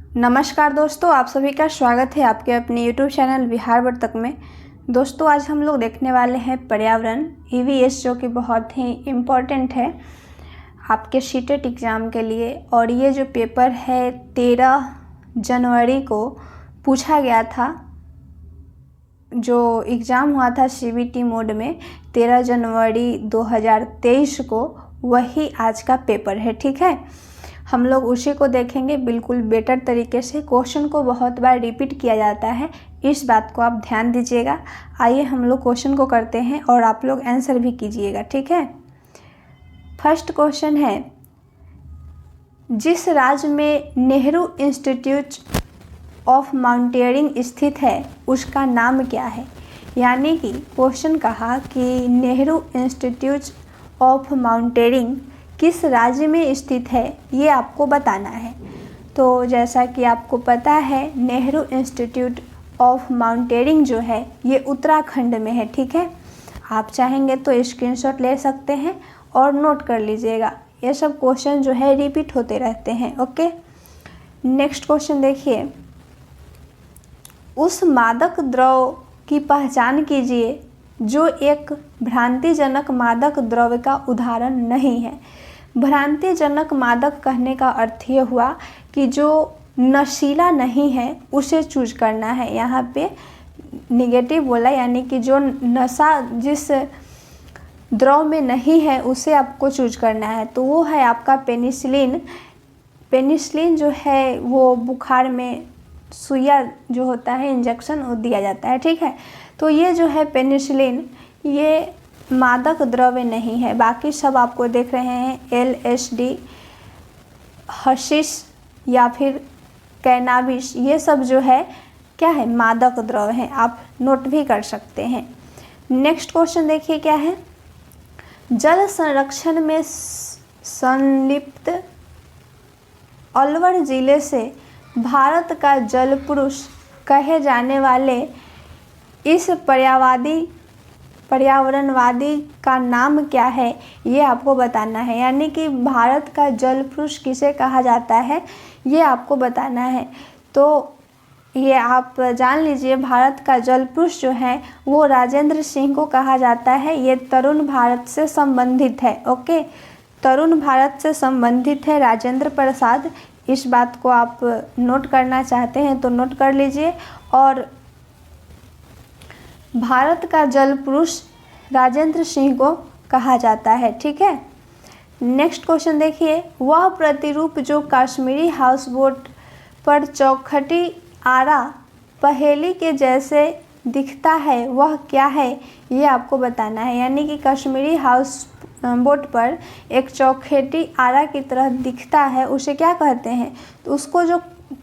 नमस्कार दोस्तों, आप सभी का स्वागत है आपके अपने YouTube चैनल बिहार वर्तक में। दोस्तों, आज हम लोग देखने वाले हैं पर्यावरण EVS, जो कि बहुत ही इम्पोर्टेंट है आपके सीटेट एग्ज़ाम के लिए। और ये जो पेपर है 13 जनवरी को पूछा गया था। जो एग्ज़ाम हुआ था CBT मोड में 13 जनवरी 2023 को, वही आज का पेपर है। ठीक है, हम लोग उसी को देखेंगे बिल्कुल बेटर तरीके से। क्वेश्चन को बहुत बार रिपीट किया जाता है, इस बात को आप ध्यान दीजिएगा। आइए हम लोग क्वेश्चन को करते हैं और आप लोग आंसर भी कीजिएगा। ठीक है, फर्स्ट क्वेश्चन है, जिस राज्य में नेहरू इंस्टीट्यूट ऑफ माउंटेनियरिंग स्थित है उसका नाम क्या है। यानी कि क्वेश्चन कहा कि नेहरू इंस्टीट्यूट ऑफ माउंटेनियरिंग किस राज्य में स्थित है, ये आपको बताना है। तो जैसा कि आपको पता है, नेहरू इंस्टीट्यूट ऑफ माउंटेनियरिंग जो है ये उत्तराखंड में है। ठीक है, आप चाहेंगे तो स्क्रीनशॉट ले सकते हैं और नोट कर लीजिएगा। ये सब क्वेश्चन जो है रिपीट होते रहते हैं। ओके, नेक्स्ट क्वेश्चन देखिए, उस मादक द्रव की पहचान कीजिए जो एक भ्रांतिजनक मादक द्रव्य का उदाहरण नहीं है। भ्रांतिजनक मादक कहने का अर्थ ये हुआ कि जो नशीला नहीं है उसे चूज करना है। यहाँ पे निगेटिव बोला, यानी कि जो नशा जिस द्रव में नहीं है उसे आपको चूज करना है। तो वो है आपका पेनिसिलिन। पेनिसिलिन जो है वो बुखार में सुइया जो होता है, इंजेक्शन, वो दिया जाता है। ठीक है, तो ये जो है पेनिसिलिन, ये मादक द्रव्य नहीं है। बाकी सब आपको देख रहे हैं LSD, हशीश या फिर कैनाबिस, ये सब जो है क्या है, मादक द्रव्य है। आप नोट भी कर सकते हैं। नेक्स्ट क्वेश्चन देखिए क्या है, जल संरक्षण में संलिप्त अलवर जिले से भारत का जल पुरुष कहे जाने वाले इस पर्यावरणवादी का नाम क्या है, ये आपको बताना है। यानी कि भारत का जल पुरुष किसे कहा जाता है, ये आपको बताना है। तो ये आप जान लीजिए, भारत का जल पुरुष जो है वो राजेंद्र सिंह को कहा जाता है। ये तरुण भारत से संबंधित है। ओके, तरुण भारत से संबंधित है राजेंद्र प्रसाद। इस बात को आप नोट करना चाहते हैं तो नोट कर लीजिए। और भारत का जल पुरुष राजेंद्र सिंह को कहा जाता है। ठीक है, नेक्स्ट क्वेश्चन देखिए, वह प्रतिरूप जो कश्मीरी हाउस बोट पर चौखटी आरा पहेली के जैसे दिखता है वह क्या है, ये आपको बताना है। यानी कि कश्मीरी हाउस बोट पर एक चौखटी आरा की तरह दिखता है, उसे क्या कहते हैं, तो उसको जो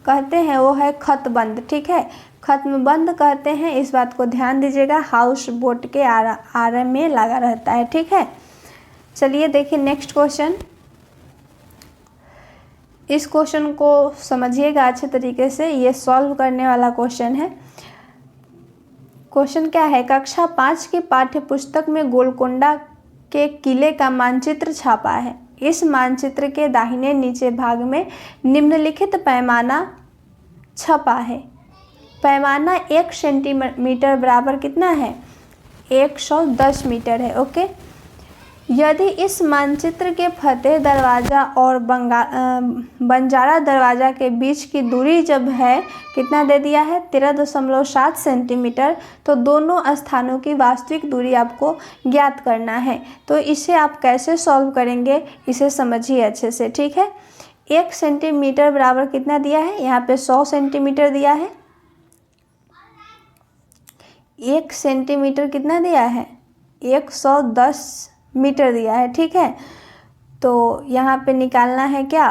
कहते हैं वो है खतबंद। ठीक है, खत्मबंद कहते हैं। इस बात को ध्यान दीजिएगा, हाउस बोट के आरे में लगा रहता है। ठीक है, चलिए देखिए नेक्स्ट क्वेश्चन। इस क्वेश्चन को समझिएगा अच्छे तरीके से, ये सॉल्व करने वाला क्वेश्चन है। क्वेश्चन क्या है, कक्षा 5 की पाठ्य पुस्तक में गोलकोंडा के किले का मानचित्र छापा है। इस मानचित्र के दाहिने नीचे भाग में निम्नलिखित पैमाना छपा है। पैमाना 1 सेंटीमीटर बराबर कितना है, 110 मीटर है। ओके, यदि इस मानचित्र के फतेह दरवाज़ा और बंजारा दरवाज़ा के बीच की दूरी जब है, कितना दे दिया है, 13.7 सेंटीमीटर, तो दोनों स्थानों की वास्तविक दूरी आपको ज्ञात करना है। तो इसे आप कैसे सॉल्व करेंगे, इसे समझिए अच्छे से। ठीक है, 1 सेंटीमीटर बराबर कितना दिया है, यहाँ पे 100 सेंटीमीटर दिया है। 1 सेंटीमीटर कितना दिया है, 110 मीटर दिया है। ठीक है, तो यहाँ पे निकालना है क्या,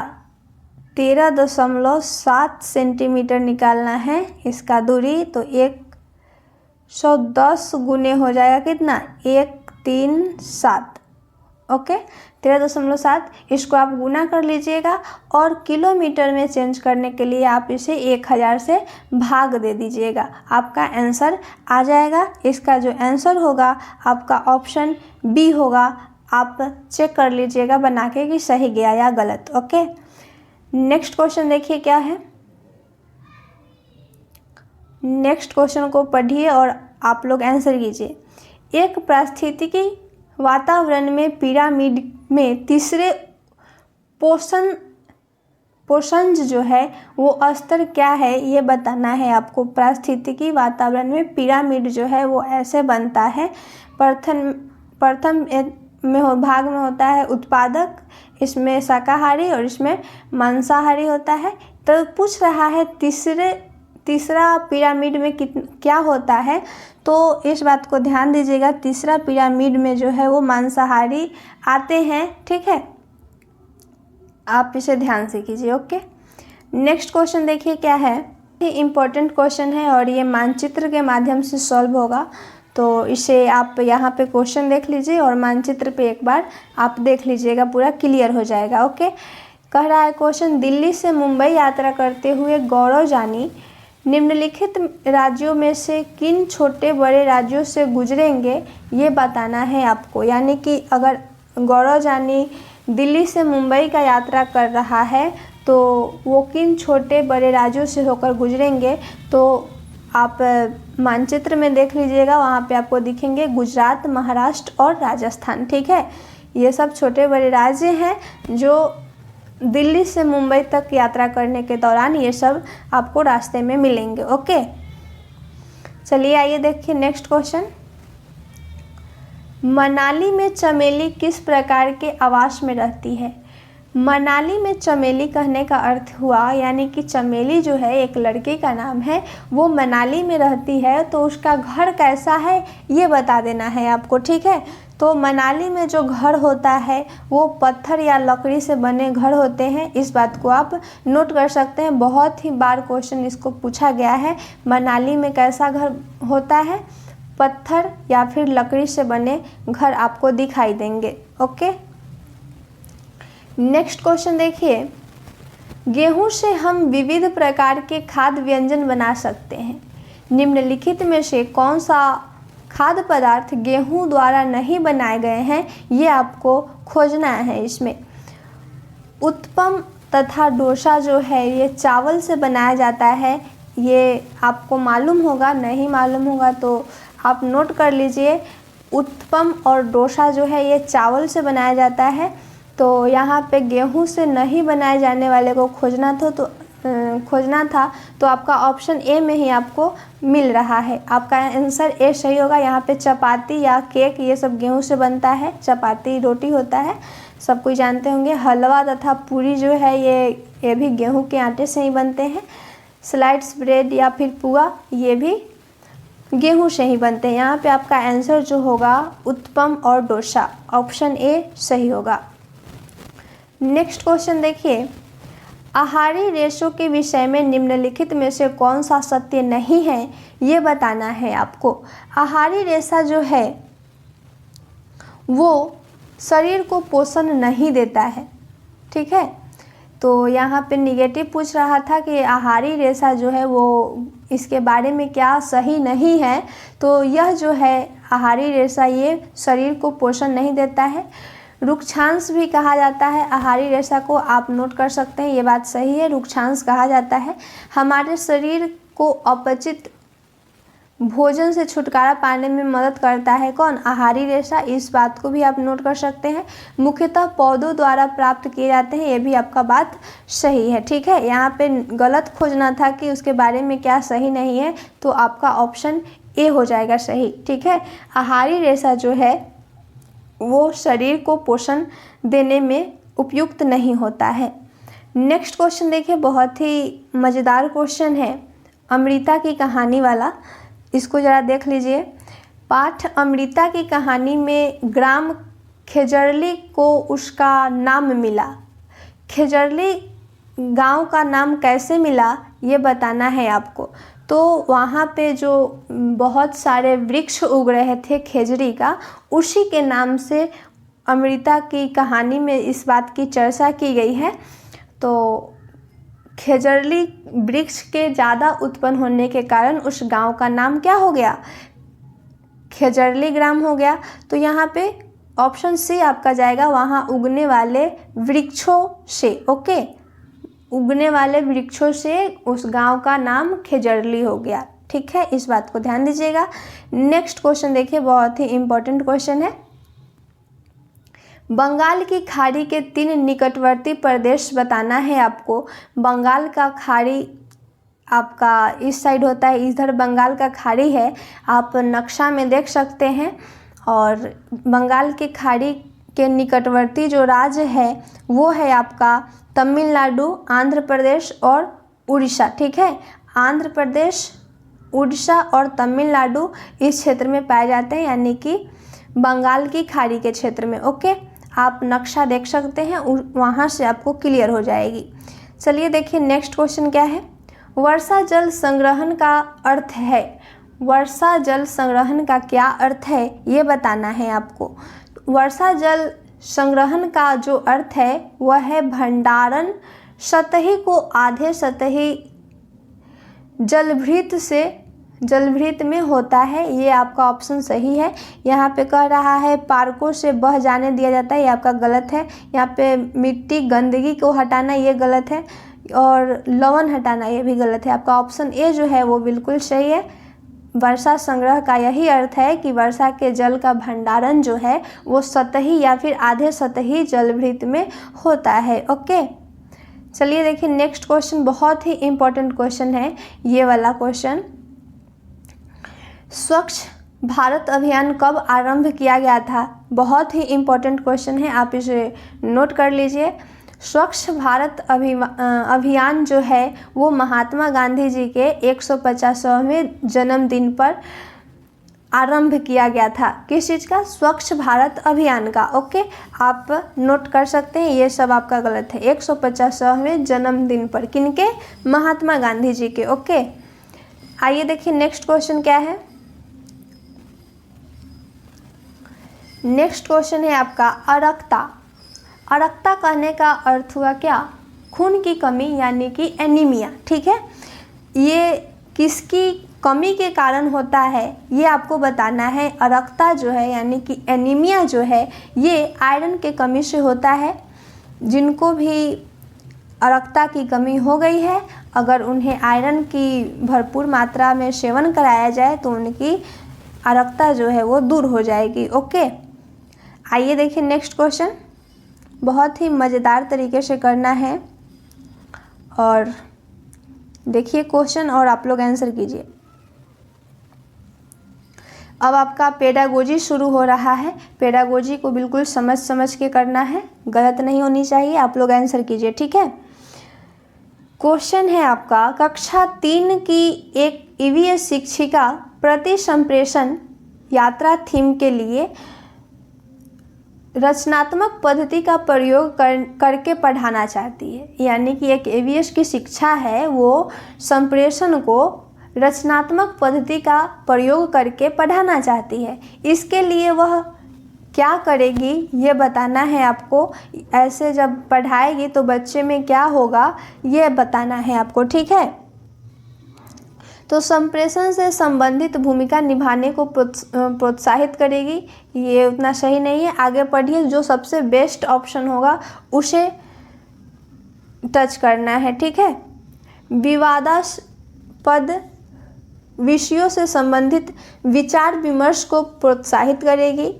13.7 सेंटीमीटर निकालना है इसका दूरी। तो 110 गुने हो जाएगा कितना, 137। ओके, 13.7, इसको आप गुना कर लीजिएगा और किलोमीटर में चेंज करने के लिए आप इसे 1000 से भाग दे दीजिएगा, आपका आंसर आ जाएगा। इसका जो आंसर होगा आपका ऑप्शन बी होगा। आप चेक कर लीजिएगा बना के कि सही गया या गलत। ओके, नेक्स्ट क्वेश्चन देखिए क्या है, नेक्स्ट क्वेश्चन को पढ़िए और आप लोग आंसर कीजिए। एक पारिस्थितिकी वातावरण में पिरामिड में तीसरे पोषण जो है वो स्तर क्या है, ये बताना है आपको। पारिस्थितिकी वातावरण में पिरामिड जो है वो ऐसे बनता है। प्रथम भाग में होता है उत्पादक, इसमें शाकाहारी और इसमें मांसाहारी होता है। तो पूछ रहा है तीसरा पिरामिड में क्या होता है, तो इस बात को ध्यान दीजिएगा। तीसरा पिरामिड में जो है वो मांसाहारी आते हैं, ठीक है, आप इसे ध्यान से कीजिए। ओके, नेक्स्ट क्वेश्चन देखिए क्या है। ये इम्पोर्टेंट क्वेश्चन है और ये मानचित्र के माध्यम से सॉल्व होगा, तो इसे आप यहाँ पे क्वेश्चन देख लीजिए और मानचित्र पे एक बार आप देख लीजिएगा, पूरा क्लियर हो जाएगा। ओके, कह रहा है क्वेश्चन, दिल्ली से मुंबई यात्रा करते हुए गौरव जानी निम्नलिखित राज्यों में से किन छोटे बड़े राज्यों से गुजरेंगे, ये बताना है आपको। यानी कि अगर गौरव जानी दिल्ली से मुंबई का यात्रा कर रहा है तो वो किन छोटे बड़े राज्यों से होकर गुजरेंगे, तो आप मानचित्र में देख लीजिएगा, वहाँ पे आपको दिखेंगे गुजरात, महाराष्ट्र और राजस्थान, ठीक है। ये सब छोटे बड़े राज्य हैं जो दिल्ली से मुंबई तक यात्रा करने के दौरान ये सब आपको रास्ते में मिलेंगे। ओके, चलिए आइए देखिए नेक्स्ट क्वेश्चन। मनाली में चमेली किस प्रकार के आवास में रहती है? मनाली में चमेली कहने का अर्थ हुआ, यानी कि चमेली जो है एक लड़की का नाम है, वो मनाली में रहती है, तो उसका घर कैसा है ये बता देना है आपको, ठीक है। तो मनाली में जो घर होता है वो पत्थर या लकड़ी से बने घर होते हैं, इस बात को आप नोट कर सकते हैं। बहुत ही बार क्वेश्चन इसको पूछा गया है। मनाली में कैसा घर होता है? पत्थर या फिर लकड़ी से बने घर आपको दिखाई देंगे। ओके, नेक्स्ट क्वेश्चन देखिए। गेहूं से हम विविध प्रकार के खाद्य व्यंजन बना सकते हैं। निम्नलिखित में से कौन सा खाद्य पदार्थ गेहूं द्वारा नहीं बनाए गए हैं, ये आपको खोजना है। इसमें उत्पम तथा डोसा जो है ये चावल से बनाया जाता है, ये आपको मालूम होगा, नहीं मालूम होगा तो आप नोट कर लीजिए। उत्पम और डोसा जो है ये चावल से बनाया जाता है, तो यहाँ पे गेहूं से नहीं बनाए जाने वाले को खोजना था तो आपका ऑप्शन ए में ही आपको मिल रहा है। आपका आंसर ए सही होगा। यहाँ पे चपाती या केक ये सब गेहूं से बनता है, चपाती रोटी होता है, सब कोई जानते होंगे। हलवा तथा पूरी जो है ये भी गेहूं के आटे से ही बनते हैं। स्लाइड्स ब्रेड या फिर पुआ ये भी गेहूं से ही बनते हैं। यहाँ पे आपका आंसर जो होगा उत्पम और डोसा, ऑप्शन ए सही होगा। नेक्स्ट क्वेश्चन देखिए। आहारी रेशों के विषय में निम्नलिखित में से कौन सा सत्य नहीं है, ये बताना है आपको। आहारी रेशा जो है वो शरीर को पोषण नहीं देता है, ठीक है। तो यहाँ पे निगेटिव पूछ रहा था कि आहारी रेशा जो है वो इसके बारे में क्या सही नहीं है, तो यह जो है आहारी रेशा ये शरीर को पोषण नहीं देता है। रुक्षांश भी कहा जाता है आहारी रेशा को, आप नोट कर सकते हैं, ये बात सही है, रुक्षांश कहा जाता है। हमारे शरीर को अपचित भोजन से छुटकारा पाने में मदद करता है कौन? आहारी रेशा, इस बात को भी आप नोट कर सकते हैं। मुख्यतः पौधों द्वारा प्राप्त किए जाते हैं, ये भी आपका बात सही है, ठीक है। यहाँ पे गलत खोजना था कि उसके बारे में क्या सही नहीं है, तो आपका ऑप्शन ए हो जाएगा सही, ठीक है। आहारी रेशा जो है वो शरीर को पोषण देने में उपयुक्त नहीं होता है। नेक्स्ट क्वेश्चन देखिए, बहुत ही मज़ेदार क्वेश्चन है, अमृता की कहानी वाला, इसको ज़रा देख लीजिए। पाठ अमृता की कहानी में ग्राम खेजरली को उसका नाम मिला। खेजरली गांव का नाम कैसे मिला ये बताना है आपको। तो वहाँ पे जो बहुत सारे वृक्ष उग रहे थे खेजड़ी का, उसी के नाम से अमृता की कहानी में इस बात की चर्चा की गई है। तो खेजरली वृक्ष के ज़्यादा उत्पन्न होने के कारण उस गांव का नाम क्या हो गया? खेजरली ग्राम हो गया। तो यहाँ पे ऑप्शन सी आपका जाएगा, वहाँ उगने वाले वृक्षों से। ओके, उगने वाले वृक्षों से उस गांव का नाम खेजरली हो गया। ठीक है, इस बात को ध्यान दीजिएगा। नेक्स्ट क्वेश्चन देखिए, बहुत ही इंपॉर्टेंट क्वेश्चन है। बंगाल की खाड़ी के 3 निकटवर्ती प्रदेश बताना है आपको। बंगाल का खाड़ी आपका इस साइड होता है, इधर बंगाल का खाड़ी है, आप नक्शा में देख सकते हैं। और बंगाल की खाड़ी के निकटवर्ती जो राज्य है वो है आपका तमिलनाडु, आंध्र प्रदेश और उड़ीसा। ठीक है, आंध्र प्रदेश, उड़ीसा और तमिलनाडु इस क्षेत्र में पाए जाते हैं, यानी कि बंगाल की खाड़ी के क्षेत्र में। ओके, आप नक्शा देख सकते हैं, वहाँ से आपको क्लियर हो जाएगी। चलिए देखिए नेक्स्ट क्वेश्चन क्या है। वर्षा जल संग्रहण का अर्थ है। वर्षा जल संग्रहण का क्या अर्थ है ये बताना है आपको। वर्षा जल संग्रहण का जो अर्थ है वह है भंडारण सतही को आधे सतही जलभृत में होता है। ये आपका ऑप्शन सही है। यहाँ पे कह रहा है पार्कों से बह जाने दिया जाता है, ये आपका गलत है। यहाँ पे मिट्टी गंदगी को हटाना ये गलत है, और लवण हटाना ये भी गलत है। आपका ऑप्शन ए जो है वो बिल्कुल सही है। वर्षा संग्रह का यही अर्थ है कि वर्षा के जल का भंडारण जो है वो सतही या फिर आधे सतही जलभृत में होता है। ओके, चलिए देखिए नेक्स्ट क्वेश्चन, बहुत ही इम्पोर्टेंट क्वेश्चन है ये वाला क्वेश्चन। स्वच्छ भारत अभियान कब आरंभ किया गया था? बहुत ही इम्पोर्टेंट क्वेश्चन है, आप इसे नोट कर लीजिए। स्वच्छ भारत अभियान जो है वो महात्मा गांधी जी के 150वें जन्मदिन पर आरंभ किया गया था। किस चीज़ का? स्वच्छ भारत अभियान का। ओके, आप नोट कर सकते हैं, ये सब आपका गलत है। 150वें जन्मदिन पर, किनके? महात्मा गांधी जी के। ओके, आइए देखिए नेक्स्ट क्वेश्चन क्या है। नेक्स्ट क्वेश्चन है आपका अरक्ता। अरक्ता कहने का अर्थ हुआ क्या? खून की कमी, यानी कि एनीमिया। ठीक है, ये किसकी कमी के कारण होता है ये आपको बताना है। अरक्ता जो है यानी कि एनीमिया जो है ये आयरन के कमी से होता है। जिनको भी अरक्ता की कमी हो गई है, अगर उन्हें आयरन की भरपूर मात्रा में सेवन कराया जाए तो उनकी अरक्ता जो है वो दूर हो जाएगी। ओके, आइए देखिए नेक्स्ट क्वेश्चन, बहुत ही मज़ेदार तरीके से करना है। और देखिए क्वेश्चन और आप लोग आंसर कीजिए। अब आपका पेडागोजी शुरू हो रहा है। पेडागोजी को बिल्कुल समझ समझ के करना है, गलत नहीं होनी चाहिए। आप लोग आंसर कीजिए, ठीक है। क्वेश्चन है आपका, कक्षा 3 की एक ईवीएस शिक्षिका प्रति संप्रेषण यात्रा थीम के लिए रचनात्मक पद्धति का प्रयोग करके पढ़ाना चाहती है। यानी कि एक ईवीएस की शिक्षा है, वो संप्रेषण को रचनात्मक पद्धति का प्रयोग करके पढ़ाना चाहती है। इसके लिए वह क्या करेगी ये बताना है आपको। ऐसे जब पढ़ाएगी तो बच्चे में क्या होगा ये बताना है आपको, ठीक है। तो संप्रेषण से संबंधित भूमिका निभाने को प्रोत्साहित करेगी, ये उतना सही नहीं है। आगे पढ़िए, जो सबसे बेस्ट ऑप्शन होगा उसे टच करना है, ठीक है। विवादास्पद विषयों से संबंधित विचार विमर्श को प्रोत्साहित करेगी।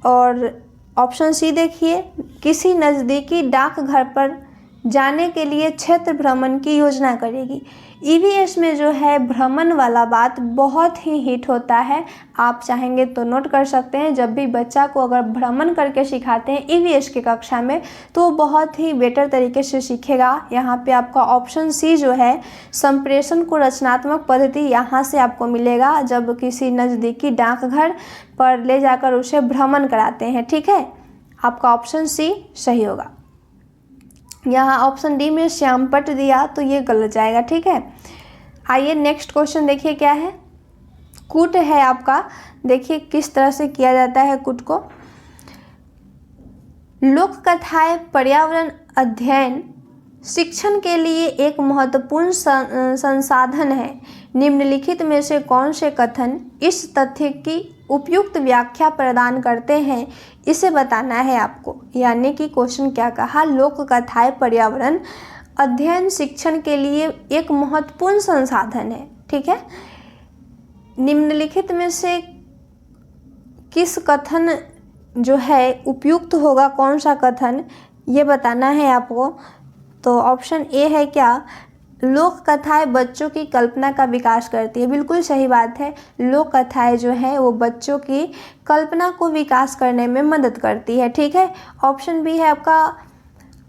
और ऑप्शन सी देखिए, किसी नज़दीकी डाकघर पर जाने के लिए क्षेत्र भ्रमण की योजना करेगी। ईवीएस में जो है भ्रमण वाला बात बहुत ही हिट होता है, आप चाहेंगे तो नोट कर सकते हैं। जब भी बच्चा को अगर भ्रमण करके सिखाते हैं ईवीएस की कक्षा में तो बहुत ही बेटर तरीके से सीखेगा। यहाँ पे आपका ऑप्शन सी जो है संप्रेषण को रचनात्मक पद्धति यहाँ से आपको मिलेगा, जब किसी नज़दीकी डाकघर पर ले जाकर उसे भ्रमण कराते हैं, ठीक है। आपका ऑप्शन सी सही होगा। यहाँ ऑप्शन डी में श्यामपट्ट दिया तो ये गलत जाएगा, ठीक है। आइए नेक्स्ट क्वेश्चन देखिए क्या है। कूट है आपका, देखिए किस तरह से किया जाता है कूट को। लोक कथाएं पर्यावरण अध्ययन शिक्षण के लिए एक महत्वपूर्ण संसाधन है। निम्नलिखित में से कौन से कथन इस तथ्य की उपयुक्त व्याख्या प्रदान करते हैं, इसे बताना है आपको। यानी कि क्वेश्चन क्या कहा, लोक कथाएं पर्यावरण अध्ययन शिक्षण के लिए एक महत्वपूर्ण संसाधन है, ठीक है। निम्नलिखित में से किस कथन जो है उपयुक्त होगा, कौन सा कथन, ये बताना है आपको। तो ऑप्शन ए है क्या, लोक कथाएं बच्चों की कल्पना का विकास करती है। बिल्कुल सही बात है, लोक कथाएं जो है वो बच्चों की कल्पना को विकास करने में मदद करती है, ठीक है। ऑप्शन बी है आपका,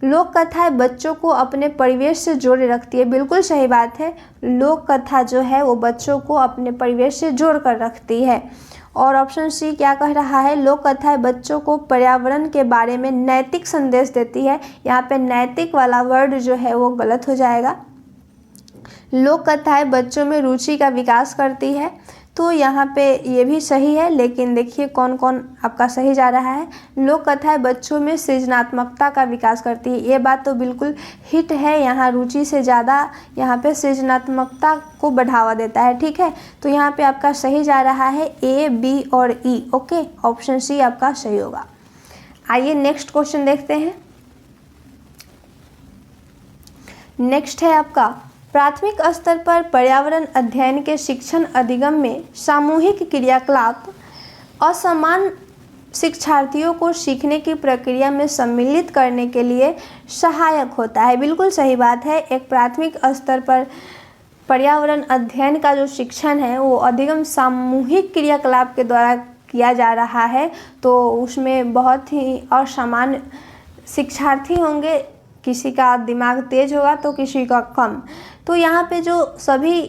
लोक कथाएं बच्चों को अपने परिवेश से जोड़े रखती है। बिल्कुल सही बात है, लोक कथा जो है वो बच्चों को अपने परिवेश से जोड़ कर रखती है। और ऑप्शन सी क्या कह रहा है, लोक कथाएं बच्चों को पर्यावरण के बारे में नैतिक संदेश देती है। यहाँ पे नैतिक वाला वर्ड जो है वो गलत हो जाएगा। लोक कथाएं बच्चों में रुचि का विकास करती है, तो यहाँ पे ये भी सही है, लेकिन देखिए कौन कौन आपका सही जा रहा है। लोक कथाएं बच्चों में सृजनात्मकता का विकास करती है, ये बात तो बिल्कुल हिट है। यहाँ रुचि से ज़्यादा यहाँ पे सृजनात्मकता को बढ़ावा देता है, ठीक है। तो यहाँ पे आपका सही जा रहा है ए, बी और ई, ओके। ऑप्शन सी आपका सही होगा। आइए नेक्स्ट क्वेश्चन देखते हैं। नेक्स्ट है आपका, प्राथमिक स्तर पर पर्यावरण अध्ययन के शिक्षण अधिगम में सामूहिक क्रियाकलाप असमान शिक्षार्थियों को सीखने की प्रक्रिया में सम्मिलित करने के लिए सहायक होता है। बिल्कुल सही बात है, एक प्राथमिक स्तर पर पर्यावरण अध्ययन का जो शिक्षण है वो अधिगम सामूहिक क्रियाकलाप के द्वारा किया जा रहा है, तो उसमें बहुत ही असमान शिक्षार्थी होंगे, किसी का दिमाग तेज होगा तो किसी का कम। तो यहाँ पे जो सभी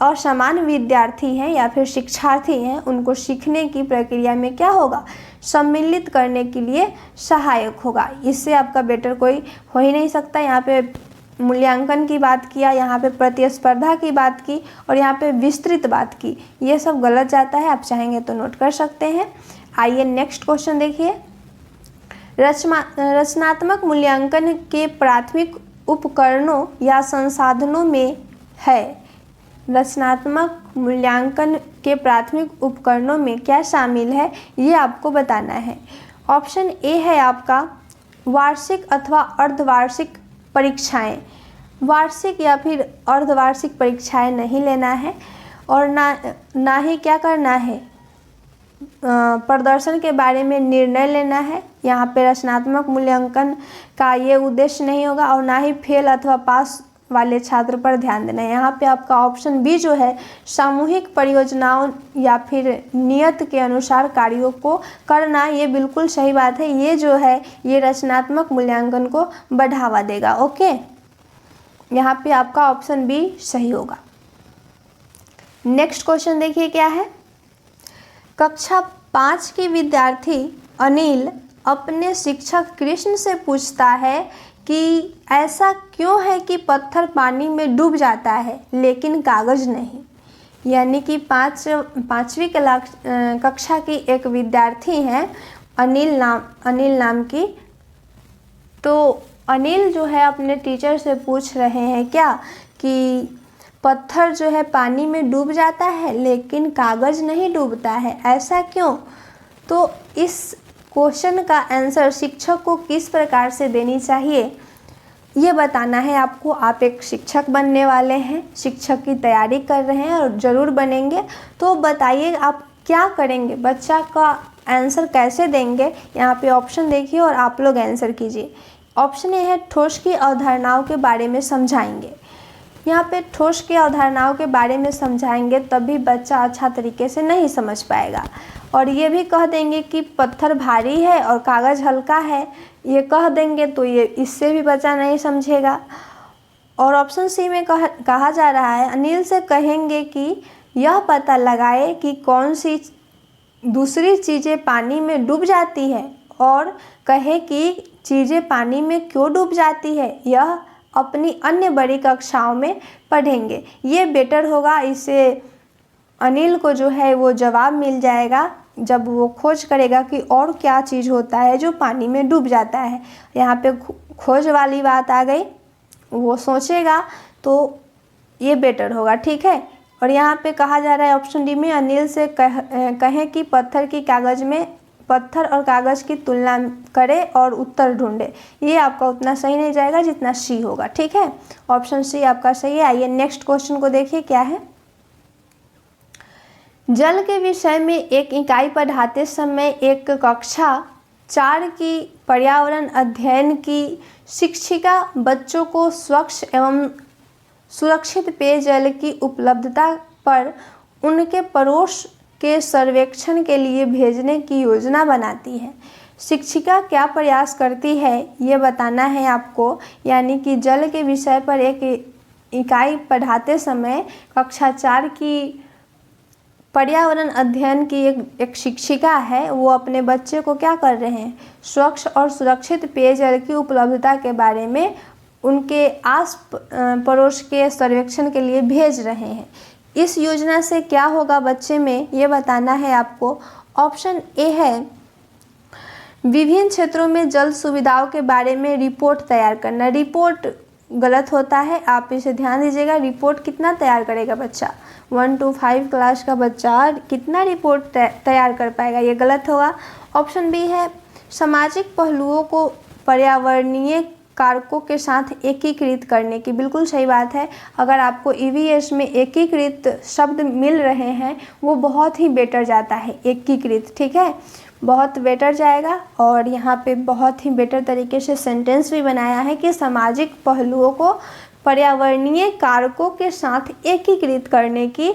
असमान विद्यार्थी हैं या फिर शिक्षार्थी हैं, उनको सीखने की प्रक्रिया में क्या होगा, सम्मिलित करने के लिए सहायक होगा। इससे आपका बेटर कोई हो ही नहीं सकता। यहाँ पे मूल्यांकन की बात किया, यहाँ पे प्रतिस्पर्धा की बात की और यहाँ पे विस्तृत बात की, ये सब गलत जाता है। आप चाहेंगे तो नोट कर सकते हैं। आइए नेक्स्ट क्वेश्चन देखिए। रचनात्मक मूल्यांकन के प्राथमिक उपकरणों या संसाधनों में है। रचनात्मक मूल्यांकन के प्राथमिक उपकरणों में क्या शामिल है, ये आपको बताना है। ऑप्शन ए है आपका, वार्षिक अथवा अर्धवार्षिक परीक्षाएं। वार्षिक या फिर अर्धवार्षिक परीक्षाएं नहीं लेना है, और ना ही क्या करना है, प्रदर्शन के बारे में निर्णय लेना है। यहाँ पे रचनात्मक मूल्यांकन का ये उद्देश्य नहीं होगा, और ना ही फेल अथवा पास वाले छात्र पर ध्यान देना है। यहाँ पे आपका ऑप्शन बी जो है, सामूहिक परियोजनाओं या फिर नियत के अनुसार कार्यों को करना, ये बिल्कुल सही बात है। ये जो है ये रचनात्मक मूल्यांकन को बढ़ावा देगा, ओके। यहाँ पे आपका ऑप्शन बी सही होगा। नेक्स्ट क्वेश्चन देखिए क्या है। कक्षा 5 की विद्यार्थी अनिल अपने शिक्षक कृष्ण से पूछता है कि ऐसा क्यों है कि पत्थर पानी में डूब जाता है लेकिन कागज़ नहीं। यानी कि पाँचवीं कक्षा की एक विद्यार्थी हैं अनिल नाम की। तो अनिल जो है अपने टीचर से पूछ रहे हैं क्या कि पत्थर जो है पानी में डूब जाता है लेकिन कागज़ नहीं डूबता है, ऐसा क्यों। तो इस क्वेश्चन का आंसर शिक्षक को किस प्रकार से देनी चाहिए, ये बताना है आपको। आप एक शिक्षक बनने वाले हैं, शिक्षक की तैयारी कर रहे हैं और ज़रूर बनेंगे, तो बताइए आप क्या करेंगे, बच्चा का आंसर कैसे देंगे। यहाँ पे ऑप्शन देखिए और आप लोग आंसर कीजिए। ऑप्शन ए है, ठोस की अवधारणाओं के बारे में समझाएंगे। यहाँ पे ठोस की अवधारणाओं के बारे में समझाएंगे तभी बच्चा अच्छा तरीके से नहीं समझ पाएगा। और ये भी कह देंगे कि पत्थर भारी है और कागज़ हल्का है, ये कह देंगे तो ये इससे भी बच्चा नहीं समझेगा। और ऑप्शन सी में कहा जा रहा है, अनिल से कहेंगे कि यह पता लगाए कि कौन सी दूसरी चीज़ें पानी में डूब जाती है और कहे कि चीज़ें पानी में क्यों डूब जाती है, यह अपनी अन्य बड़ी कक्षाओं में पढ़ेंगे। ये बेटर होगा, इससे अनिल को जो है वो जवाब मिल जाएगा जब वो खोज करेगा कि और क्या चीज़ होता है जो पानी में डूब जाता है। यहाँ पे खोज वाली बात आ गई, वो सोचेगा तो ये बेटर होगा, ठीक है। और यहाँ पे कहा जा रहा है ऑप्शन डी में, अनिल से कहें कि पत्थर और कागज़ की तुलना करे और उत्तर ढूंढे। ये आपका उतना सही नहीं जाएगा जितना सी होगा, ठीक है। ऑप्शन सी आपका सही है। आइए नेक्स्ट क्वेश्चन को देखिए क्या है। जल के विषय में एक इकाई पढ़ाते समय एक कक्षा 4 की पर्यावरण अध्ययन की शिक्षिका बच्चों को स्वच्छ एवं सुरक्षित पेयजल की उपलब्धता पर उनके पड़ोस के सर्वेक्षण के लिए भेजने की योजना बनाती है। शिक्षिका क्या प्रयास करती है ये बताना है आपको, यानी कि जल के विषय पर एक इकाई पढ़ाते समय कक्षा 4 की पर्यावरण अध्ययन की एक शिक्षिका है, वो अपने बच्चे को क्या कर रहे हैं, स्वच्छ और सुरक्षित पेयजल की उपलब्धता के बारे में उनके आस पड़ोस के सर्वेक्षण के लिए भेज रहे हैं। इस योजना से क्या होगा बच्चे में ये बताना है आपको। ऑप्शन ए है विभिन्न क्षेत्रों में जल सुविधाओं के बारे में रिपोर्ट तैयार करना। रिपोर्ट गलत होता है, आप इसे ध्यान दीजिएगा। रिपोर्ट कितना तैयार करेगा बच्चा, 1 to 5 क्लास का बच्चा कितना रिपोर्ट तैयार कर पाएगा, ये गलत होगा। ऑप्शन बी है सामाजिक पहलुओं को पर्यावरणीय कारकों के साथ एकीकृत करने की। बिल्कुल सही बात है। अगर आपको ईवीएस में एकीकृत शब्द मिल रहे हैं वो बहुत ही बेटर जाता है, एकीकृत, ठीक है, बहुत बेटर जाएगा। और यहाँ पे बहुत ही बेटर तरीके से सेंटेंस भी बनाया है कि सामाजिक पहलुओं को पर्यावरणीय कारकों के साथ एकीकृत करने की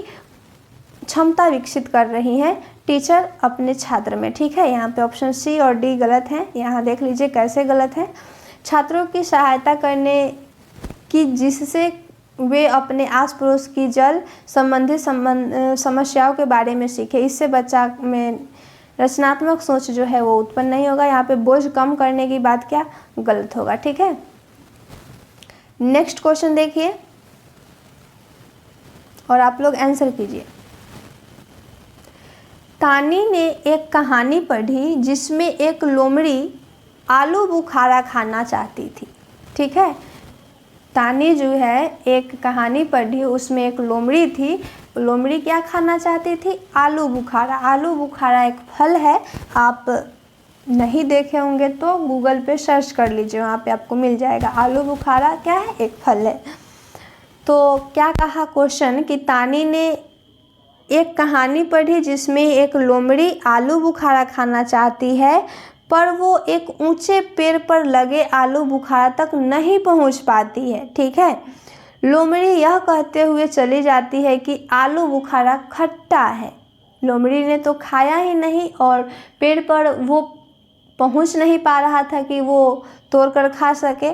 क्षमता विकसित कर रही हैं टीचर अपने छात्र में, ठीक है। यहाँ पे ऑप्शन सी और डी गलत हैं। यहाँ देख लीजिए कैसे गलत है। छात्रों की सहायता करने की जिससे वे अपने आस पड़ोस की जल संबंधित समस्याओं के बारे में सीखें। इससे बच्चा में रचनात्मक सोच जो है वो उत्पन्न नहीं होगा। यहाँ पे बोझ कम करने की बात क्या गलत होगा, ठीक है। नेक्स्ट क्वेश्चन देखिए और आप लोग आंसर कीजिए। तानी ने एक कहानी पढ़ी जिसमें एक लोमड़ी आलू बुखारा खाना चाहती थी, ठीक है। तानी जो है एक कहानी पढ़ी, उसमें एक लोमड़ी थी। लोमड़ी क्या खाना चाहती थी, आलू बुखारा। आलू बुखारा एक फल है, आप नहीं देखे होंगे तो गूगल पे सर्च कर लीजिए, वहाँ पे आपको मिल जाएगा। आलू बुखारा क्या है, एक फल है। तो क्या कहा क्वेश्चन कि तानी ने एक कहानी पढ़ी जिसमें एक लोमड़ी आलू बुखारा खाना चाहती है, पर वो एक ऊंचे पेड़ पर लगे आलू बुखारा तक नहीं पहुंच पाती है, ठीक है। लोमड़ी यह कहते हुए चली जाती है कि आलू बुखारा खट्टा है। लोमड़ी ने तो खाया ही नहीं और पेड़ पर वो पहुंच नहीं पा रहा था कि वो तोड़कर खा सके,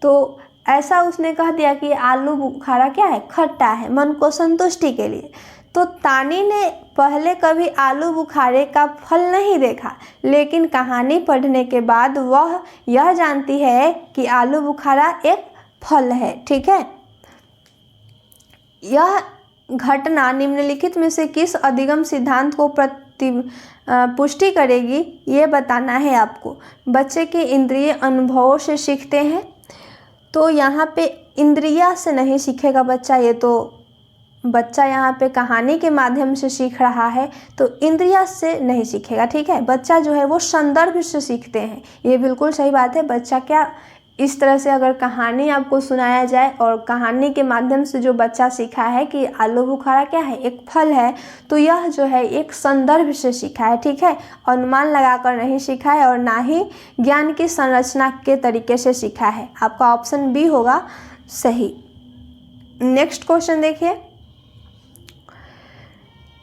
तो ऐसा उसने कह दिया कि आलू बुखारा क्या है, खट्टा है, मन को संतुष्टि के लिए। तो तानी ने पहले कभी आलू बुखारे का फल नहीं देखा, लेकिन कहानी पढ़ने के बाद वह यह जानती है कि आलू बुखारा एक फल है, ठीक है। यह घटना निम्नलिखित में से किस अधिगम सिद्धांत को पुष्टि करेगी ये बताना है आपको। बच्चे के इंद्रिय अनुभवों से सीखते हैं, तो यहाँ पे इंद्रिया से नहीं सीखेगा बच्चा, ये तो बच्चा यहाँ पे कहानी के माध्यम से सीख रहा है, तो इंद्रिया से नहीं सीखेगा, ठीक है। बच्चा जो है वो संदर्भ से सीखते हैं, ये बिल्कुल सही बात है। बच्चा क्या इस तरह से अगर कहानी आपको सुनाया जाए और कहानी के माध्यम से जो बच्चा सीखा है कि आलू बुखारा क्या है, एक फल है, तो यह जो है एक संदर्भ से सीखा है, ठीक है। अनुमान लगाकर नहीं सीखा है और ना ही ज्ञान की संरचना के तरीके से सीखा है। आपका ऑप्शन बी होगा सही। नेक्स्ट क्वेश्चन देखिए।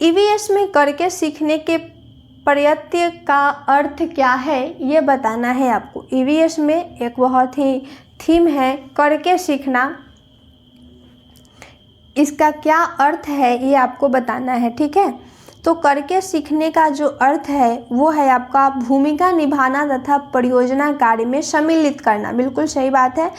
ईवीएस में करके सीखने के प्रयत्न का अर्थ क्या है ये बताना है आपको। ईवीएस में एक बहुत ही थीम है करके सीखना, इसका क्या अर्थ है ये आपको बताना है, ठीक है। तो करके सीखने का जो अर्थ है वो है आपका भूमिका निभाना तथा परियोजना कार्य में सम्मिलित करना। बिल्कुल सही बात है।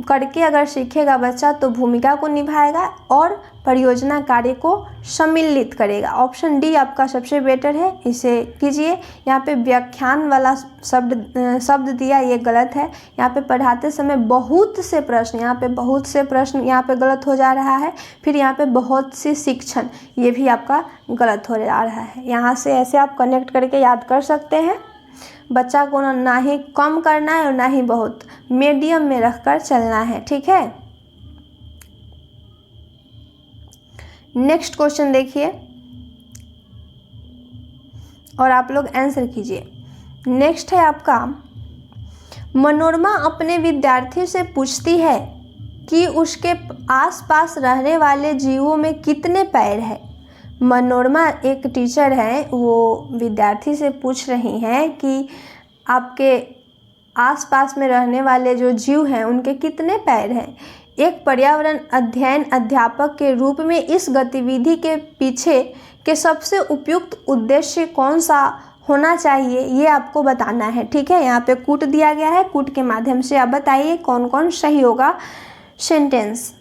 करके अगर सीखेगा बच्चा तो भूमिका को निभाएगा और परियोजना कार्य को सम्मिलित करेगा। ऑप्शन डी आपका सबसे बेटर है, इसे कीजिए। यहाँ पे व्याख्यान वाला शब्द दिया, ये गलत है। यहाँ पे पढ़ाते समय बहुत से प्रश्न, यहाँ पे बहुत से प्रश्न यहाँ पे गलत हो जा रहा है। फिर यहाँ पे बहुत सी शिक्षण, ये भी आपका गलत हो जा रहा है। यहाँ से ऐसे आप कनेक्ट करके याद कर सकते हैं। बच्चा को ना ही कम करना है और ना ही बहुत, मीडियम में रखकर चलना है, ठीक है। नेक्स्ट क्वेश्चन देखिए। और आप लोग आंसर कीजिए। नेक्स्ट है आपका, मनोरमा अपने विद्यार्थी से पूछती है कि उसके आसपास रहने वाले जीवों में कितने पैर हैं। मनोरमा एक टीचर है, वो विद्यार्थी से पूछ रही हैं कि आपके आसपास में रहने वाले जो जीव हैं उनके कितने पैर हैं। एक पर्यावरण अध्ययन अध्यापक के रूप में इस गतिविधि के पीछे के सबसे उपयुक्त उद्देश्य कौन सा होना चाहिए, ये आपको बताना है। ठीक है, यहाँ पे कूट दिया गया है, कूट के माध्यम से आप बताइए कौन कौन सही होगा सेंटेंस।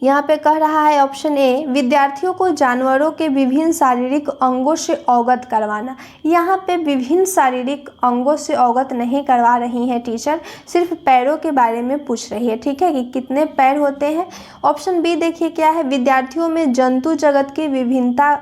यहाँ पे कह रहा है ऑप्शन ए, विद्यार्थियों को जानवरों के विभिन्न शारीरिक अंगों से अवगत करवाना। यहाँ पे विभिन्न शारीरिक अंगों से अवगत नहीं करवा रही हैं टीचर, सिर्फ पैरों के बारे में पूछ रही है। ठीक है, कि कितने पैर होते हैं। ऑप्शन बी देखिए क्या है, विद्यार्थियों में जंतु जगत की विभिन्नता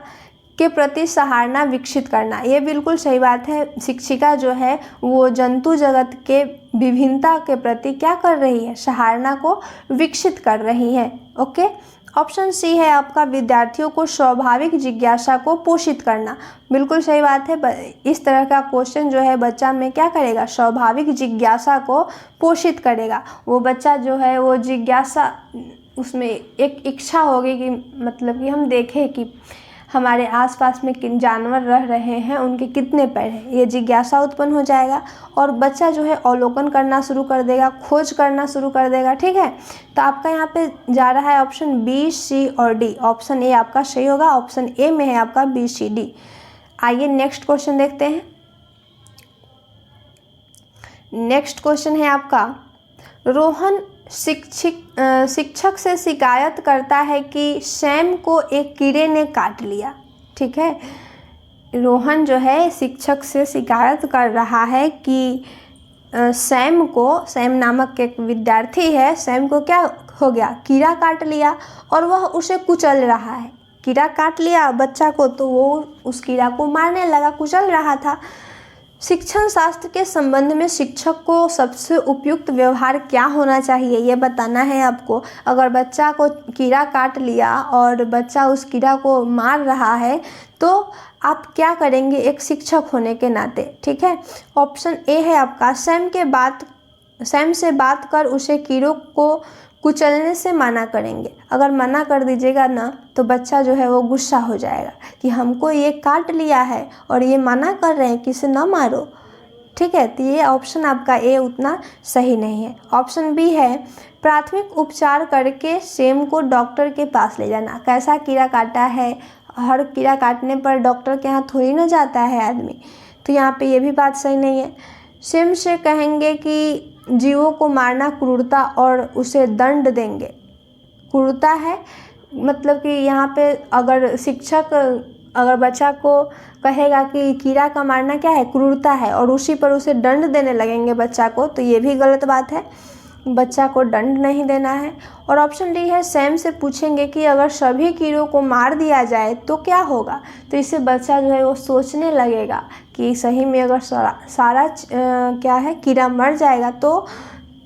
के प्रति सहारना विकसित करना। ये बिल्कुल सही बात है, शिक्षिका जो है वो जंतु जगत के विभिन्नता के प्रति क्या कर रही है, सहारना को विकसित कर रही है। ओके, ऑप्शन सी है आपका, विद्यार्थियों को स्वाभाविक जिज्ञासा को पोषित करना। बिल्कुल सही बात है, इस तरह का क्वेश्चन जो है बच्चा में क्या करेगा, स्वाभाविक जिज्ञासा को पोषित करेगा। वो बच्चा जो है वो जिज्ञासा, उसमें एक इच्छा होगी कि मतलब कि हम देखें कि हमारे आसपास में किन जानवर रह रहे हैं, उनके कितने पैर हैं, ये जिज्ञासा उत्पन्न हो जाएगा और बच्चा जो है अवलोकन करना शुरू कर देगा, खोज करना शुरू कर देगा। ठीक है, तो आपका यहाँ पे जा रहा है ऑप्शन बी, सी और डी। ऑप्शन ए आपका सही होगा, ऑप्शन ए में है आपका बी, सी, डी। आइए नेक्स्ट क्वेश्चन देखते हैं। नेक्स्ट क्वेश्चन है आपका, रोहन शिक्षक से शिकायत करता है कि सैम को एक कीड़े ने काट लिया। ठीक है, रोहन जो है शिक्षक से शिकायत कर रहा है कि सैम नामक एक विद्यार्थी है, सैम को क्या हो गया, कीड़ा काट लिया और वह उसे कुचल रहा है। कीड़ा काट लिया बच्चा को तो वो उस कीड़ा को मारने लगा, कुचल रहा था। शिक्षण शास्त्र के संबंध में शिक्षक को सबसे उपयुक्त व्यवहार क्या होना चाहिए, ये बताना है आपको। अगर बच्चा को कीड़ा काट लिया और बच्चा उस कीड़ा को मार रहा है तो आप क्या करेंगे एक शिक्षक होने के नाते। ठीक है, ऑप्शन ए है आपका, सैम से बात कर उसे कीड़ों को कुचलने से मना करेंगे। अगर मना कर दीजिएगा ना तो बच्चा जो है वो गुस्सा हो जाएगा कि हमको ये काट लिया है और ये मना कर रहे हैं कि इसे ना मारो। ठीक है, तो ये ऑप्शन आपका ए उतना सही नहीं है। ऑप्शन बी है, प्राथमिक उपचार करके सैम को डॉक्टर के पास ले जाना। कैसा कीड़ा काटा है, हर कीड़ा काटने पर डॉक्टर के यहाँ थोड़ी ना जाता है आदमी, तो यहाँ पे ये भी बात सही नहीं है। सैम से कहेंगे कि जीवों को मारना क्रूरता और उसे दंड देंगे। क्रूरता है मतलब कि यहाँ पे अगर शिक्षक अगर बच्चा को कहेगा कि कीड़ा का मारना क्या है, क्रूरता है, और उसी पर उसे दंड देने लगेंगे बच्चा को, तो ये भी गलत बात है, बच्चा को दंड नहीं देना है। और ऑप्शन डी है, सैम से पूछेंगे कि अगर सभी कीड़ों को मार दिया जाए तो क्या होगा। तो इससे बच्चा जो है वो सोचने लगेगा कि सही में अगर सारा क्या है कीड़ा मर जाएगा तो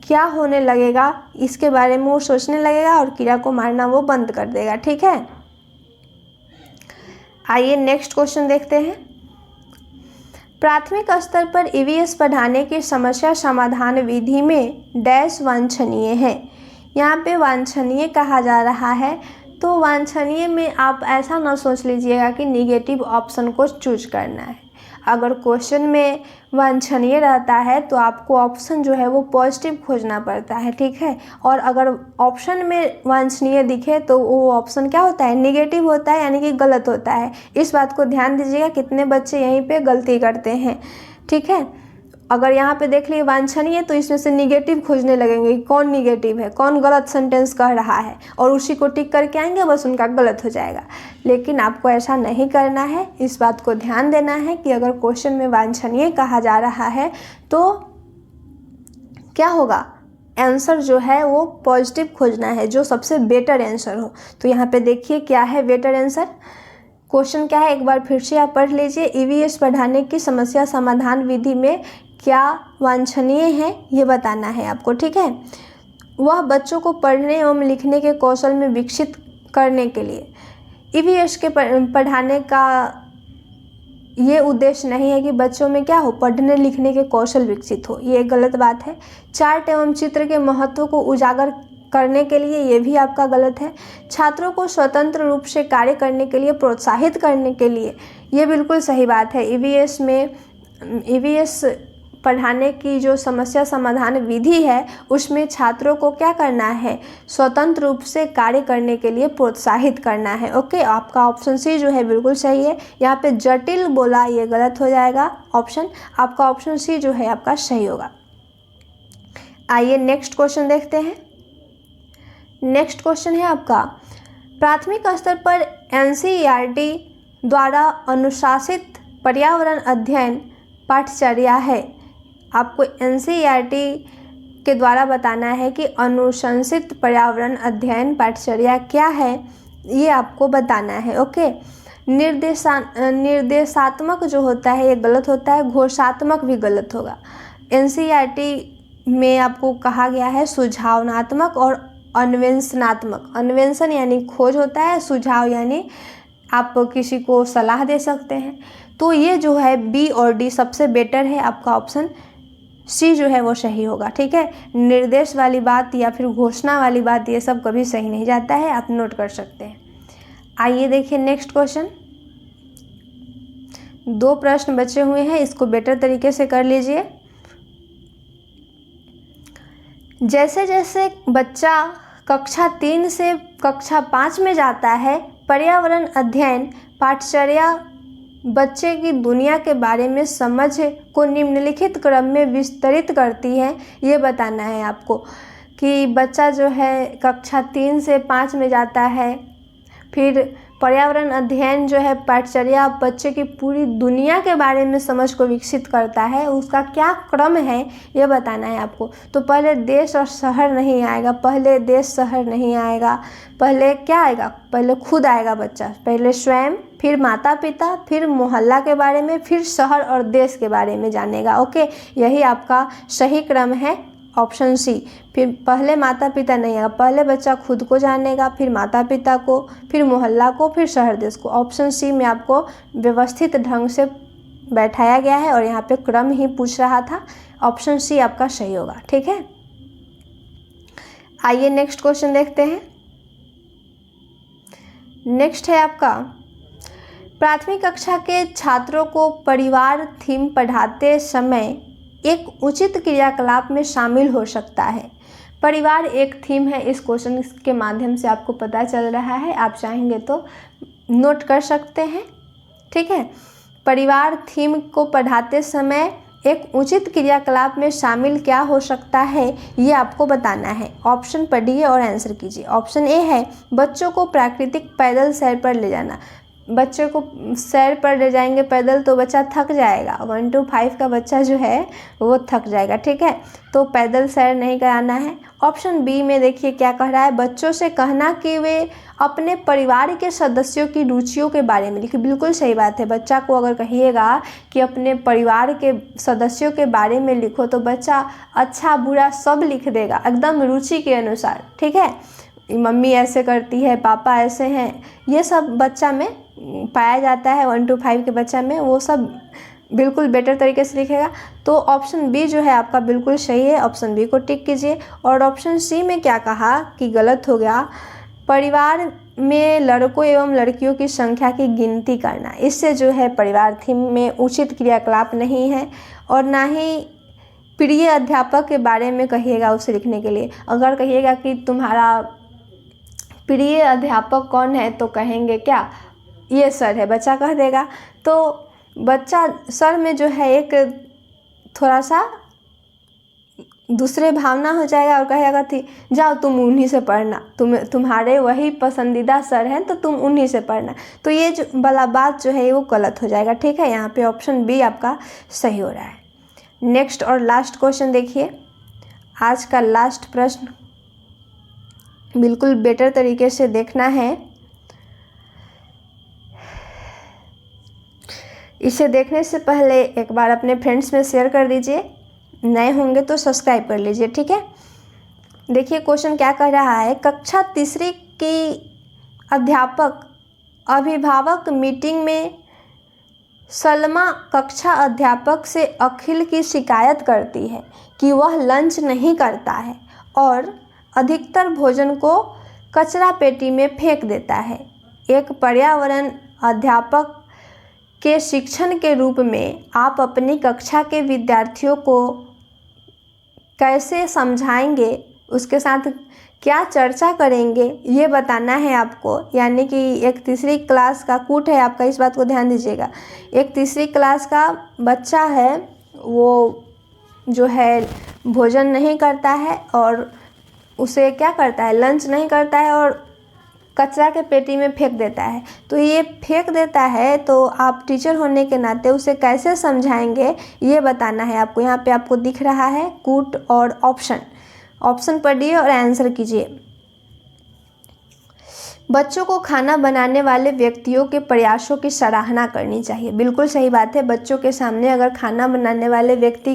क्या होने लगेगा, इसके बारे में वो सोचने लगेगा और कीड़ा को मारना वो बंद कर देगा। ठीक है, आइए नेक्स्ट क्वेश्चन देखते हैं। प्राथमिक स्तर पर ईवीएस पढ़ाने की समस्या समाधान विधि में डैश वांछनीय है। यहाँ पे वांछनीय कहा जा रहा है, तो वांछनीय में आप ऐसा ना सोच लीजिएगा कि निगेटिव ऑप्शन को चूज करना है। अगर क्वेश्चन में वांछनीय रहता है तो आपको ऑप्शन जो है वो पॉजिटिव खोजना पड़ता है। ठीक है, और अगर ऑप्शन में वांछनीय दिखे तो वो ऑप्शन क्या होता है, निगेटिव होता है, यानी कि गलत होता है। इस बात को ध्यान दीजिएगा, कितने बच्चे यहीं पे गलती करते हैं। ठीक है, अगर यहाँ पे देख लिए वांछनीय तो इसमें से निगेटिव खोजने लगेंगे, कौन निगेटिव है, कौन गलत सेंटेंस कह रहा है, और उसी को टिक करके आएंगे, बस उनका गलत हो जाएगा। लेकिन आपको ऐसा नहीं करना है, इस बात को ध्यान देना है कि अगर क्वेश्चन में वांछनीय कहा जा रहा है तो क्या होगा, आंसर जो है वो पॉजिटिव खोजना है, जो सबसे बेटर आंसर हो। तो यहाँ पे देखिए क्या है बेटर आंसर, क्वेश्चन क्या है एक बार फिर से आप पढ़ लीजिए। ईवीएस पढ़ाने की समस्या समाधान विधि में क्या वांछनीय है ये बताना है आपको। ठीक है, वह बच्चों को पढ़ने एवं लिखने के कौशल में विकसित करने के लिए ईवीएस के पढ़ाने का ये उद्देश्य नहीं है कि बच्चों में क्या हो, पढ़ने लिखने के कौशल विकसित हो, ये गलत बात है। चार्ट एवं चित्र के महत्व को उजागर करने के लिए, ये भी आपका गलत है। छात्रों को स्वतंत्र रूप से कार्य करने के लिए प्रोत्साहित करने के लिए, ये बिल्कुल सही बात है। ईवीएस में ईवीएस पढ़ाने की जो समस्या समाधान विधि है उसमें छात्रों को क्या करना है, स्वतंत्र रूप से कार्य करने के लिए प्रोत्साहित करना है। ओके, आपका ऑप्शन सी जो है बिल्कुल सही है। यहाँ पे जटिल बोला, ये गलत हो जाएगा ऑप्शन, आपका ऑप्शन सी जो है आपका सही होगा। आइए नेक्स्ट क्वेश्चन देखते हैं। नेक्स्ट क्वेश्चन है आपका, प्राथमिक स्तर पर एनसीईआरटी द्वारा अनुशासित पर्यावरण अध्ययन पाठचर्या है। आपको एनसीईआरटी के द्वारा बताना है कि अनुशंसित पर्यावरण अध्ययन पाठचर्या क्या है, ये आपको बताना है। ओके, निर्देशात्मक जो होता है ये गलत होता है, घोषात्मक भी गलत होगा। एनसीईआरटी में आपको कहा गया है सुझावनात्मक और अन्वेषणात्मक। अन्वेषण यानी खोज होता है, सुझाव यानी आप किसी को सलाह दे सकते हैं। तो ये जो है बी और डी सबसे बेटर है, आपका ऑप्शन सी जो है वो सही होगा। ठीक है, निर्देश वाली बात या फिर घोषणा वाली बात ये सब कभी सही नहीं जाता है, आप नोट कर सकते हैं। आइए देखिए नेक्स्ट क्वेश्चन। 2 प्रश्न बचे हुए हैं, इसको बेटर तरीके से कर लीजिए। जैसे जैसे बच्चा कक्षा 3 से कक्षा 5 में जाता है, पर्यावरण अध्ययन पाठचर्या बच्चे की दुनिया के बारे में समझ को निम्नलिखित क्रम में विस्तृत करती है। ये बताना है आपको कि बच्चा जो है कक्षा 3 से 5 में जाता है, फिर पर्यावरण अध्ययन जो है पाठचर्या बच्चे की पूरी दुनिया के बारे में समझ को विकसित करता है, उसका क्या क्रम है ये बताना है आपको। तो पहले देश और शहर नहीं आएगा, पहले देश शहर नहीं आएगा, पहले क्या आएगा, पहले खुद आएगा बच्चा, पहले स्वयं, फिर माता पिता, फिर मोहल्ला के बारे में, फिर शहर और देश के बारे में जानेगा। ओके, यही आपका सही क्रम है, ऑप्शन सी। फिर पहले माता पिता नहीं आएगा, पहले बच्चा खुद को जानेगा, फिर माता पिता को, फिर मोहल्ला को, फिर शहर देश को। ऑप्शन सी में आपको व्यवस्थित ढंग से बैठाया गया है और यहाँ पे क्रम ही पूछ रहा था। ऑप्शन सी आपका सही होगा। ठीक है, आइए नेक्स्ट क्वेश्चन देखते हैं। नेक्स्ट है आपका, प्राथमिक कक्षा के छात्रों को परिवार थीम पढ़ाते समय एक उचित क्रियाकलाप में शामिल हो सकता है। परिवार एक थीम है, इस क्वेश्चन के माध्यम से आपको पता चल रहा है, आप चाहेंगे तो नोट कर सकते हैं। ठीक है, परिवार थीम को पढ़ाते समय एक उचित क्रियाकलाप में शामिल क्या हो सकता है ये आपको बताना है। ऑप्शन पढ़िए और आंसर कीजिए। ऑप्शन ए है बच्चों को प्राकृतिक पैदल सैर पर ले जाना। बच्चे को सैर पर ले जाएंगे पैदल तो बच्चा थक जाएगा, 1 to 5 का बच्चा जो है वो थक जाएगा। ठीक है, तो पैदल सैर नहीं कराना है। ऑप्शन बी में देखिए क्या कह रहा है, बच्चों से कहना कि वे अपने परिवार के सदस्यों की रुचियों के बारे में लिखे। बिल्कुल सही बात है, बच्चा को अगर कहिएगा कि अपने परिवार के सदस्यों के बारे में लिखो तो बच्चा अच्छा बुरा सब लिख देगा एकदम रुचि के अनुसार। ठीक है, मम्मी ऐसे करती है, पापा ऐसे हैं, ये सब बच्चा में पाया जाता है। 1 to 5 के बच्चा में वो सब बिल्कुल बेटर तरीके से लिखेगा। तो ऑप्शन बी जो है आपका बिल्कुल सही है, ऑप्शन बी को टिक कीजिए। और ऑप्शन सी में क्या कहा कि गलत हो गया, परिवार में लड़कों एवं लड़कियों की संख्या की गिनती करना। इससे जो है परिवार थीम में उचित क्रियाकलाप नहीं है। और ना ही प्रिय अध्यापक के बारे में कहिएगा उसे लिखने के लिए। अगर कहिएगा कि तुम्हारा प्रिय अध्यापक कौन है तो कहेंगे क्या, ये सर है, बच्चा कह देगा। तो बच्चा सर में जो है एक थोड़ा सा दूसरे भावना हो जाएगा और कहेगा कि जाओ तुम उन्हीं से पढ़ना, तुम्हारे वही पसंदीदा सर हैं तो तुम उन्हीं से पढ़ना। तो ये जो वाला बात जो है वो गलत हो जाएगा। ठीक है, यहाँ पे ऑप्शन बी आपका सही हो रहा है। नेक्स्ट और लास्ट क्वेश्चन देखिए, आज का लास्ट प्रश्न बिल्कुल बेटर तरीके से देखना है। इसे देखने से पहले एक बार अपने फ्रेंड्स में शेयर कर दीजिए, नए होंगे तो सब्सक्राइब कर लीजिए। ठीक है, देखिए क्वेश्चन क्या कह रहा है, कक्षा 3 की अध्यापक अभिभावक मीटिंग में सलमा कक्षा अध्यापक से अखिल की शिकायत करती है कि वह लंच नहीं करता है और अधिकतर भोजन को कचरा पेटी में फेंक देता है। एक पर्यावरण अध्यापक के शिक्षण के रूप में आप अपनी कक्षा के विद्यार्थियों को कैसे समझाएंगे, उसके साथ क्या चर्चा करेंगे, ये बताना है आपको। यानी कि एक तीसरी क्लास का कूट है आपका, इस बात को ध्यान दीजिएगा। एक तीसरी क्लास का बच्चा है, वो जो है भोजन नहीं करता है और उसे क्या करता है, लंच नहीं करता है और कचरा के पेटी में फेंक देता है। तो ये फेंक देता है तो आप टीचर होने के नाते उसे कैसे समझाएंगे, ये बताना है आपको। यहाँ पे आपको दिख रहा है कूट और ऑप्शन पढ़िए और आंसर कीजिए। बच्चों को खाना बनाने वाले व्यक्तियों के प्रयासों की सराहना करनी चाहिए। बिल्कुल सही बात है। बच्चों के सामने अगर खाना बनाने वाले व्यक्ति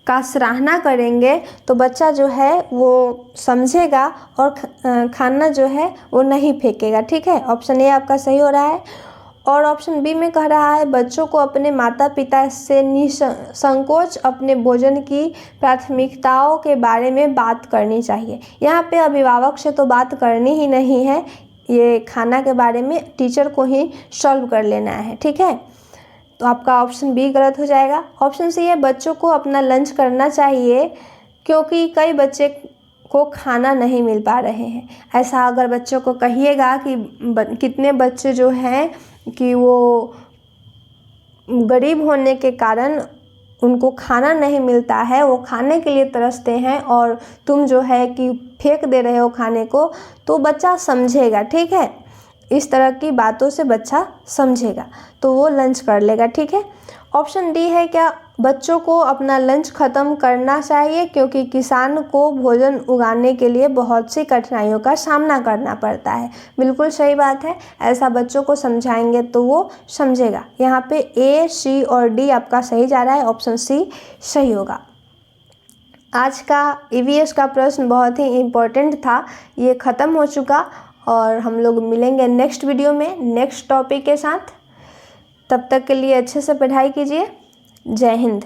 का सराहना करेंगे तो बच्चा जो है वो समझेगा और खाना जो है वो नहीं फेंकेगा। ठीक है, ऑप्शन ए आपका सही हो रहा है। और ऑप्शन बी में कह रहा है बच्चों को अपने माता पिता से निसंकोच अपने भोजन की प्राथमिकताओं के बारे में बात करनी चाहिए। यहाँ पे अभिभावक से तो बात करनी ही नहीं है, ये खाना के बारे में टीचर को ही सॉल्व कर लेना है। ठीक है, तो आपका ऑप्शन बी गलत हो जाएगा। ऑप्शन सी है बच्चों को अपना लंच करना चाहिए क्योंकि कई बच्चे को खाना नहीं मिल पा रहे हैं। ऐसा अगर बच्चों को कहिएगा कि कितने बच्चे जो हैं कि वो गरीब होने के कारण उनको खाना नहीं मिलता है, वो खाने के लिए तरसते हैं और तुम जो है कि फेंक दे रहे हो खाने को, तो बच्चा समझेगा। ठीक है, इस तरह की बातों से बच्चा समझेगा तो वो लंच कर लेगा। ठीक है, ऑप्शन डी है क्या बच्चों को अपना लंच ख़त्म करना चाहिए क्योंकि किसान को भोजन उगाने के लिए बहुत सी कठिनाइयों का सामना करना पड़ता है। बिल्कुल सही बात है, ऐसा बच्चों को समझाएंगे तो वो समझेगा। यहाँ पे ए, सी और डी आपका सही जा रहा है, ऑप्शन सी सही होगा। आज का ईवीएस का प्रश्न बहुत ही इम्पोर्टेंट था, ये ख़त्म हो चुका और हम लोग मिलेंगे नेक्स्ट वीडियो में नेक्स्ट टॉपिक के साथ। तब तक के लिए अच्छे से पढ़ाई कीजिए। जय हिंद।